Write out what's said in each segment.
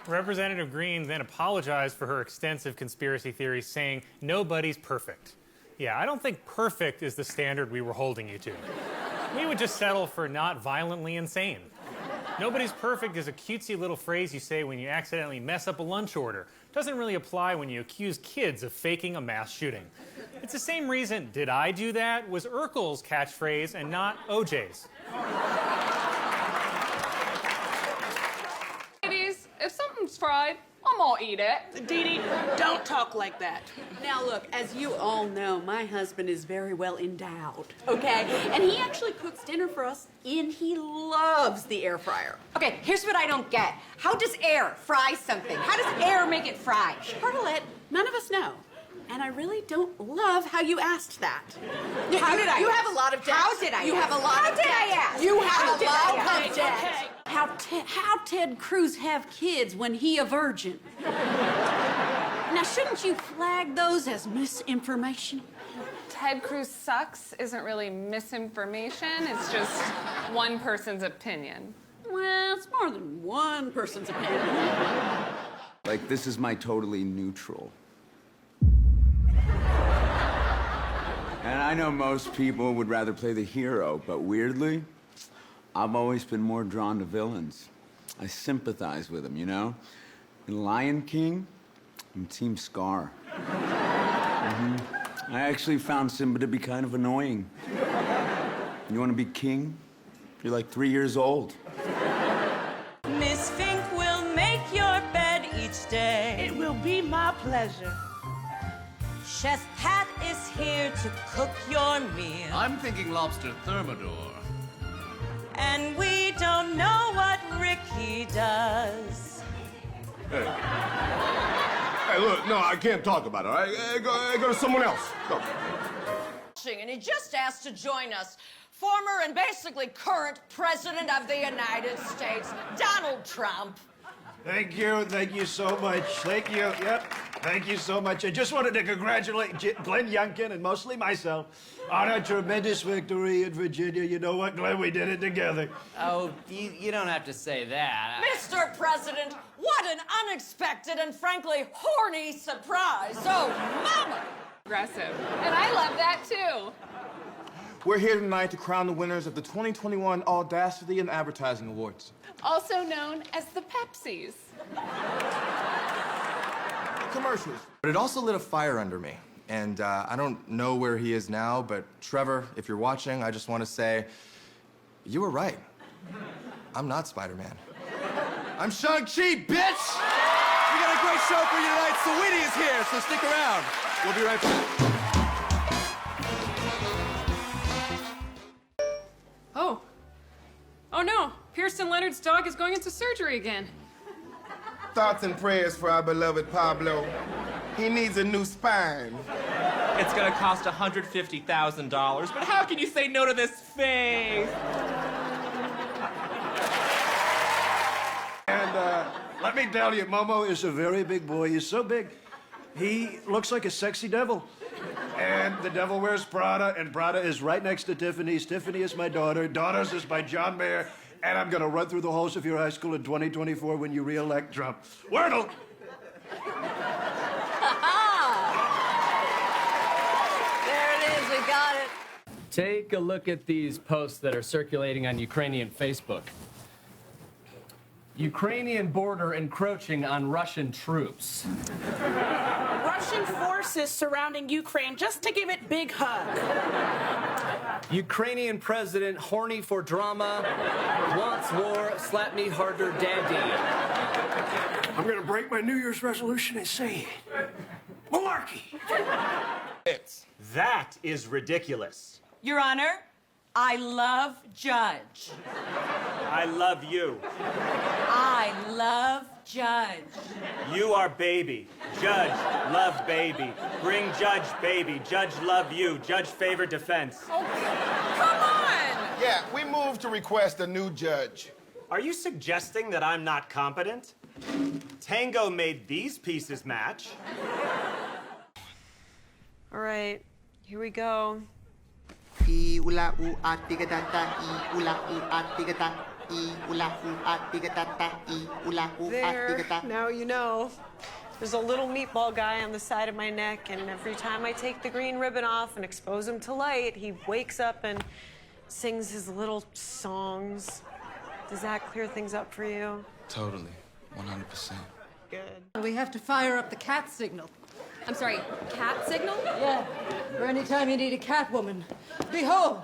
Representative Green then apologized for her extensive conspiracy theories, saying, "Nobody's perfect." Yeah, I don't think perfect is the standard we were holding you to. We would just settle for not violently insane. Nobody's perfect is a cutesy little phrase you say when you accidentally mess up a lunch order. Doesn't really apply when you accuse kids of faking a mass shooting. It's the same reason "did I do that" was Urkel's catchphrase and not OJ's. Ladies, if something's fried, I'm gonna eat it. Dee Dee, don't talk like that. Now look, as you all know, my husband is very well endowed, okay? And he actually cooks dinner for us, and he loves the air fryer. Okay, here's what I don't get. How does air fry something? How does air make it fry? Charlotte, none of us know. And I really don't love how you asked that. How did I You ask? have a lot of debt. How did I You ask? have a lot How of did debt. I ask? You have How a did I lot ask? of debt. How Ted Cruz have kids when he a virgin? Now, shouldn't you flag those as misinformation? Ted Cruz sucks isn't really misinformation. It's just one person's opinion. Well, it's more than one person's opinion. Like, this is my totally neutral. And I know most people would rather play the hero, but weirdly, I've always been more drawn to villains. I sympathize with them, you know? In Lion King, I'm Team Scar. I actually found Simba to be kind of annoying. You want to be king? You're like 3 years old. Miss Fink will make your bed each day. It will be my pleasure. Chef Pat is here to cook your meal. I'm thinking lobster thermidor. And we don't know what Ricky does. Hey, look, no, I can't talk about it, all right? Go to someone else. Go. And he just asked to join us. Former and basically current President of the United States, Donald Trump. Thank you so much. Thank you, yep. Thank you so much. I just wanted to congratulate Glenn Youngkin and mostly myself on a tremendous victory in Virginia. You know what, Glenn? We did it together. Oh, you don't have to say that. Mr. President, what an unexpected and frankly horny surprise. Oh, mama! Aggressive. And I love that too. We're here tonight to crown the winners of the 2021 Audacity and Advertising Awards. Also known as the Pepsis. Commercials. But it also lit a fire under me. And I don't know where he is now, but Trevor, if you're watching, I just want to say, you were right. I'm not Spider-Man. I'm Shang-Chi, bitch! We got a great show for you tonight. Saweetie is here, so stick around. We'll be right back. Oh. Oh no, Kirsten Leonard's dog is going into surgery again. Thoughts and prayers for our beloved Pablo. He needs a new spine. It's gonna cost $150,000, but how can you say no to this face? And let me tell you, Momo is a very big boy. He's so big, he looks like a sexy devil. And the devil wears Prada, and Prada is right next to Tiffany's. Tiffany is my daughter. Daughters is by John Mayer. And I'm gonna run through the halls of your high school in 2024 when you re-elect Trump. Wordle! There it is, we got it. Take a look at these posts that are circulating on Ukrainian Facebook. Ukrainian border encroaching on Russian troops. Russian forces surrounding Ukraine just to give it big hug. Ukrainian president horny for drama, wants war, slap me harder, daddy. I'm gonna break my New Year's resolution and say, malarkey! That is ridiculous. Your Honor, I love Judge. I love you. I love Judge. You are baby. Judge, love baby. Bring Judge, baby. Judge, love you. Judge, favor defense. Come on! Yeah, we move to request a new judge. Are you suggesting that I'm not competent? Tango made these pieces match. All right, here we go. There, now you know. There's a little meatball guy on the side of my neck, and every time I take the green ribbon off and expose him to light, he wakes up and sings his little songs. Does that clear things up for you? Totally. 100%. Good. We have to fire up the cat signal. I'm sorry, cat signal? Yeah, for any time you need a cat woman. Behold!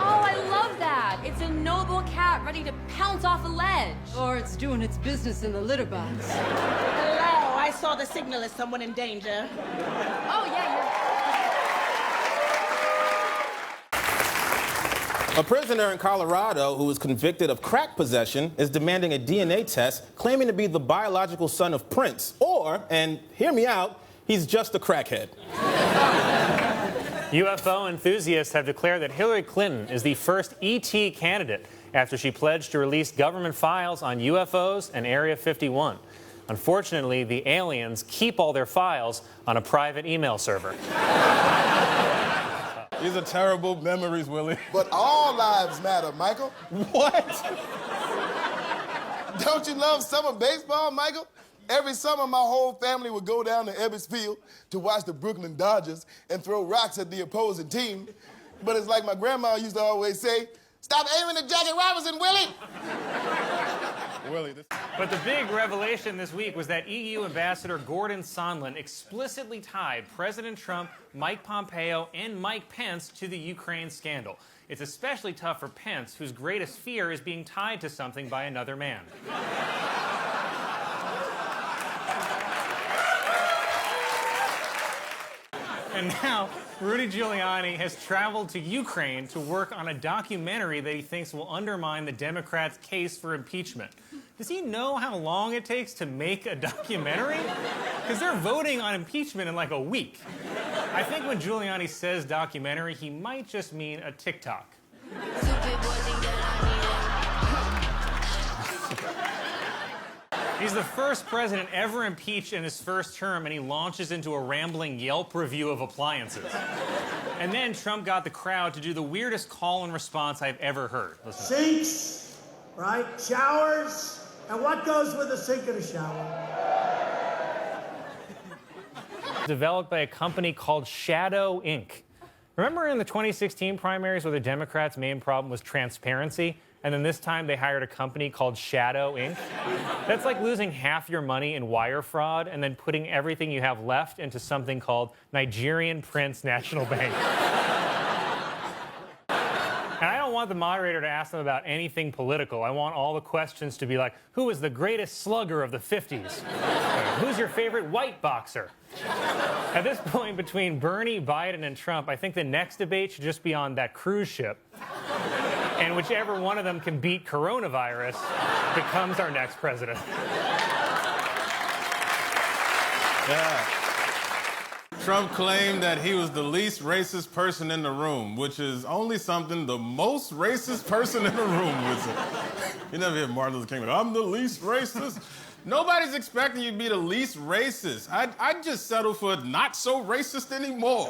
Oh, I love that. It's a noble cat ready to pounce off a ledge. Or it's doing its business in the litter box. Hello, I saw the signal as someone in danger. Oh, yeah, A prisoner in Colorado who was convicted of crack possession is demanding a DNA test, claiming to be the biological son of Prince. Or, and hear me out, he's just a crackhead. UFO enthusiasts have declared that Hillary Clinton is the first ET candidate after she pledged to release government files on UFOs and Area 51. Unfortunately, the aliens keep all their files on a private email server. These are terrible memories, Willie. But all lives matter, Michael. What? Don't you love summer baseball, Michael? Every summer, my whole family would go down to Ebbets Field to watch the Brooklyn Dodgers and throw rocks at the opposing team. But it's like my grandma used to always say, stop aiming at Jackie Robinson, Willie! But the big revelation this week was that EU Ambassador Gordon Sondland explicitly tied President Trump, Mike Pompeo, and Mike Pence to the Ukraine scandal. It's especially tough for Pence, whose greatest fear is being tied to something by another man. And now, Rudy Giuliani has traveled to Ukraine to work on a documentary that he thinks will undermine the Democrats' case for impeachment. Does he know how long it takes to make a documentary? Because they're voting on impeachment in like a week. I think when Giuliani says documentary, he might just mean a TikTok. He's the first president ever impeached in his first term, and he launches into a rambling Yelp review of appliances. And then Trump got the crowd to do the weirdest call and response I've ever heard. Listen. Sinks, right? Showers. And what goes with a sink and a shower? Developed by a company called Shadow Inc. Remember in the 2016 primaries where the Democrats' main problem was transparency? And then this time they hired a company called Shadow Inc. That's like losing half your money in wire fraud and then putting everything you have left into something called Nigerian Prince National Bank. And I don't want the moderator to ask them about anything political. I want all the questions to be like, who was the greatest slugger of the 50s? Who's your favorite white boxer? At this point, between Bernie, Biden, and Trump, I think the next debate should just be on that cruise ship. And whichever one of them can beat coronavirus becomes our next president. Yeah. Trump claimed that he was the least racist person in the room, which is only something the most racist person in the room would say. You never hear Martin Luther King like, I'm the least racist. Nobody's expecting you to be the least racist. I'd just settle for not so racist anymore.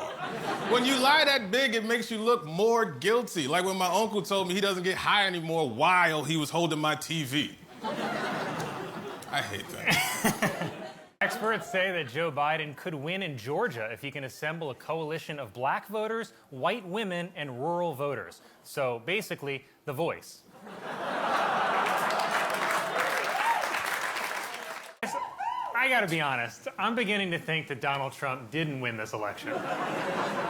When you lie that big, it makes you look more guilty. Like when my uncle told me he doesn't get high anymore while he was holding my TV. I hate that. Experts say that Joe Biden could win in Georgia if he can assemble a coalition of black voters, white women, and rural voters. So basically, The Voice. I gotta be honest, I'm beginning to think that Donald Trump didn't win this election.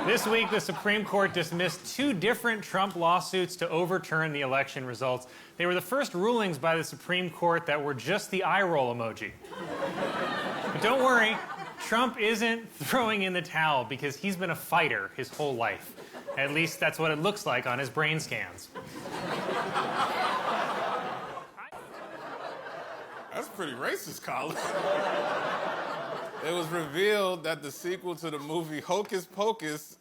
This week, the Supreme Court dismissed 2 different Trump lawsuits to overturn the election results. They were the first rulings by the Supreme Court that were just the eye roll emoji. But don't worry, Trump isn't throwing in the towel because he's been a fighter his whole life. At least that's what it looks like on his brain scans. That's pretty racist, Colin. It was revealed that the sequel to the movie Hocus Pocus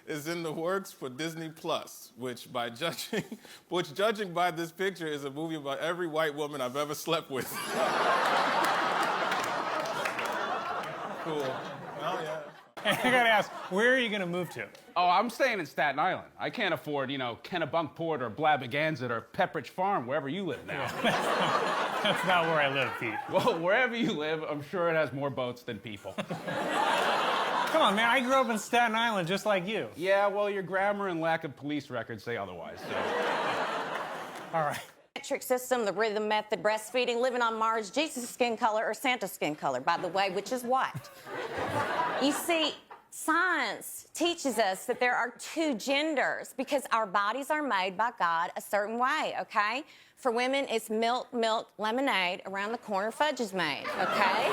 is in the works for Disney Plus, which judging by this picture is a movie about every white woman I've ever slept with. Cool. Oh, yeah. And I gotta ask, where are you gonna move to? Oh, I'm staying in Staten Island. I can't afford, Kennebunkport or Blabberganzet or Pepperidge Farm, wherever you live now. That's not where I live, Pete. Well, wherever you live, I'm sure it has more boats than people. Come on, man, I grew up in Staten Island just like you. Yeah, well, your grammar and lack of police records say otherwise, so. All right. Metric system, the rhythm method, breastfeeding, living on Mars, Jesus' skin color, or Santa's skin color, by the way, which is what? You see, science teaches us that there are two genders because our bodies are made by God a certain way, okay? For women, it's milk, lemonade. Around the corner, fudge is made, okay?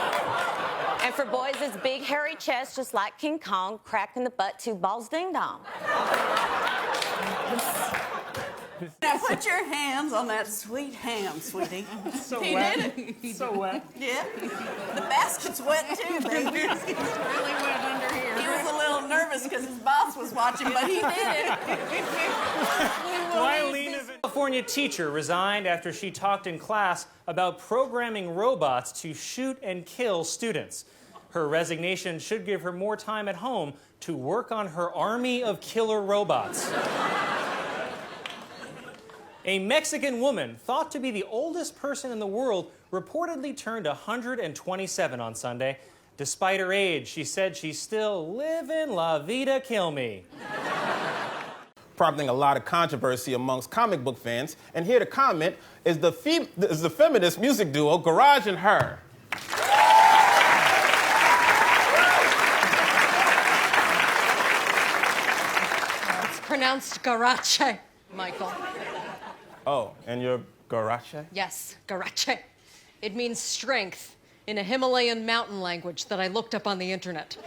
And for boys, it's big, hairy chest, just like King Kong, crack in the butt, two balls, ding-dong. Now put your hands on that sweet ham, sweetie. So he wet. did it. So wet. Yeah. The basket's wet too, baby. It's really wet under here. He was a little nervous because his boss was watching, but he did it. California teacher resigned after she talked in class about programming robots to shoot and kill students. Her resignation should give her more time at home to work on her army of killer robots. A Mexican woman, thought to be the oldest person in the world, reportedly turned 127 on Sunday. Despite her age, she said she's still living la vida kill me. Prompting a lot of controversy amongst comic book fans. And here to comment is the feminist music duo Garage and Her. It's pronounced garache, Michael. Oh, and you're Garache? Yes, garache. It means strength in a Himalayan mountain language that I looked up on the internet.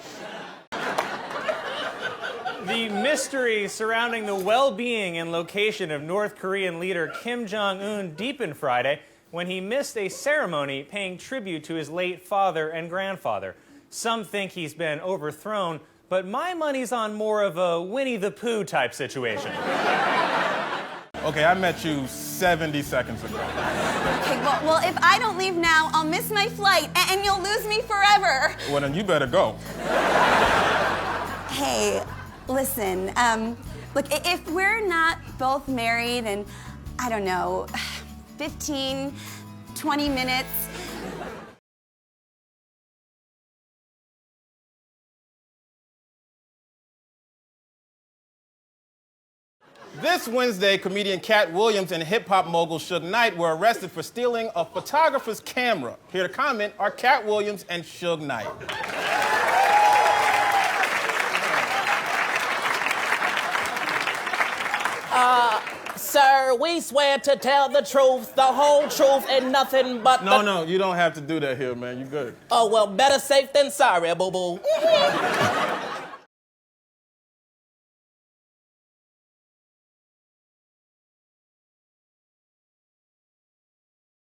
The mystery surrounding the well-being and location of North Korean leader Kim Jong-un deepened Friday when he missed a ceremony paying tribute to his late father and grandfather. Some think he's been overthrown, but my money's on more of a Winnie the Pooh type situation. Okay, I met you 70 seconds ago. Okay, well, if I don't leave now, I'll miss my flight, and you'll lose me forever. Well, then you better go. Hey, listen, look, if we're not both married in, I don't know, 15, 20 minutes, This Wednesday, comedian Cat Williams and hip-hop mogul Suge Knight were arrested for stealing a photographer's camera. Here to comment are Cat Williams and Suge Knight. Sir, we swear to tell the truth, the whole truth, and nothing but No, you don't have to do that here, man. You good. Oh, well, better safe than sorry, boo-boo.